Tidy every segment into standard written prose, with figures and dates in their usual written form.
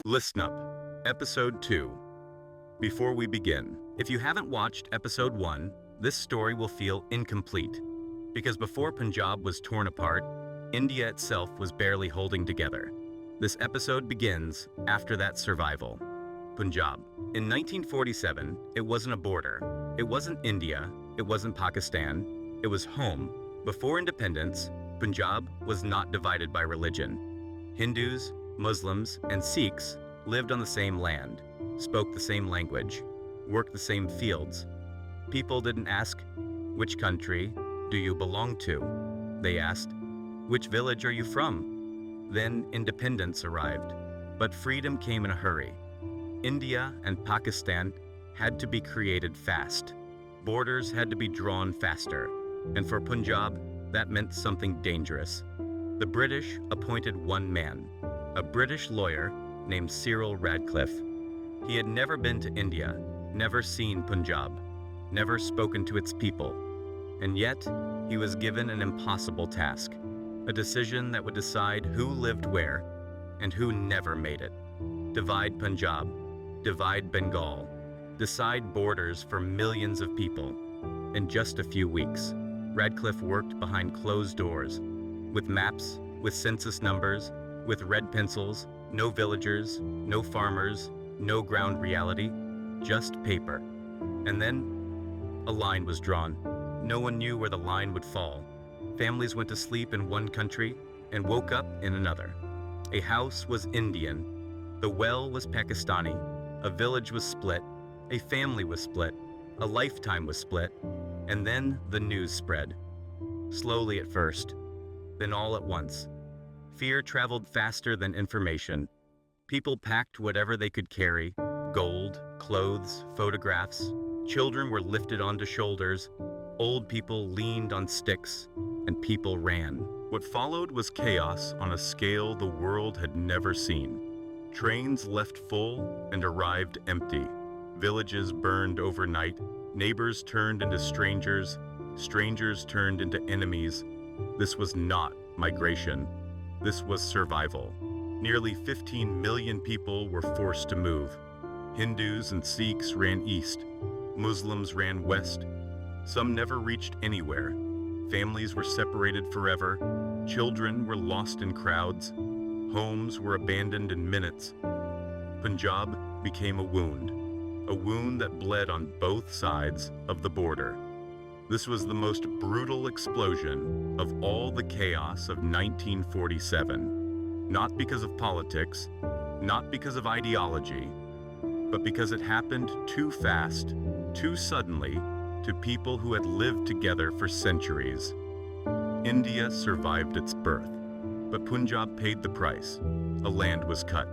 ListnUp, Episode 2. Before we begin, if you haven't watched Episode 1, this story will feel incomplete. Because before Punjab was torn apart, India itself was barely holding together. This episode begins after that survival. Punjab. In 1947, it wasn't a border. It wasn't India. It wasn't Pakistan. It was home. Before independence, Punjab was not divided by religion. Hindus, Muslims, and Sikhs lived on the same land, spoke the same language, worked the same fields. People didn't ask, "Which country do you belong to?" They asked, "Which village are you from?" Then independence arrived, but freedom came in a hurry. India and Pakistan had to be created fast. Borders had to be drawn faster, and for Punjab, that meant something dangerous. The British appointed one man, a British lawyer named Cyril Radcliffe. He had never been to India, never seen Punjab, never spoken to its people. And yet, he was given an impossible task, a decision that would decide who lived where and who never made it. Divide Punjab, divide Bengal, decide borders for millions of people. In just a few weeks, Radcliffe worked behind closed doors, with maps, with census numbers, with red pencils, no villagers, no farmers, no ground reality, just paper. And then a line was drawn. No one knew where the line would fall. Families went to sleep in one country and woke up in another. A house was Indian, the well was Pakistani, a village was split, a family was split, a lifetime was split, and then the news spread. Slowly at first, then all at once. Fear traveled faster than information. People packed whatever they could carry: gold, clothes, photographs. Children were lifted onto shoulders. Old people leaned on sticks, and people ran. What followed was chaos on a scale the world had never seen. Trains left full and arrived empty. Villages burned overnight. Neighbors turned into strangers. Strangers turned into enemies. This was not migration. This was survival. Nearly 15 million people were forced to move. Hindus and Sikhs ran east. Muslims ran west. Some never reached anywhere. Families were separated forever. Children were lost in crowds. Homes were abandoned in minutes. Punjab became a wound that bled on both sides of the border. This was the most brutal explosion of all the chaos of 1947. Not because of politics, not because of ideology, but because it happened too fast, too suddenly, to people who had lived together for centuries. India survived its birth, but Punjab paid the price. A land was cut,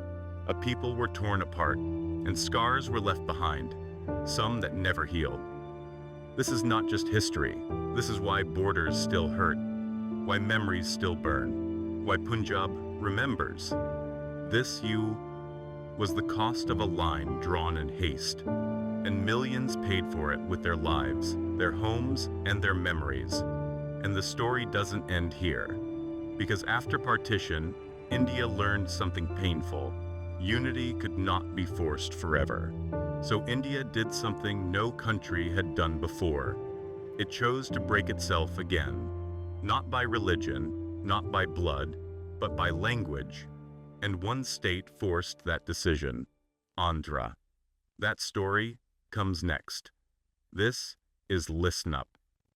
a people were torn apart, and scars were left behind, some that never healed. This is not just history. This is why borders still hurt, why memories still burn, why Punjab remembers. This was the cost of a line drawn in haste, and millions paid for it with their lives, their homes, and their memories. And the story doesn't end here, because after partition, India learned something painful. Unity could not be forced forever. So India did something no country had done before. It chose to break itself again, not by religion, not by blood, but by language. And one state forced that decision: Andhra. That story comes next. This is Listen Up.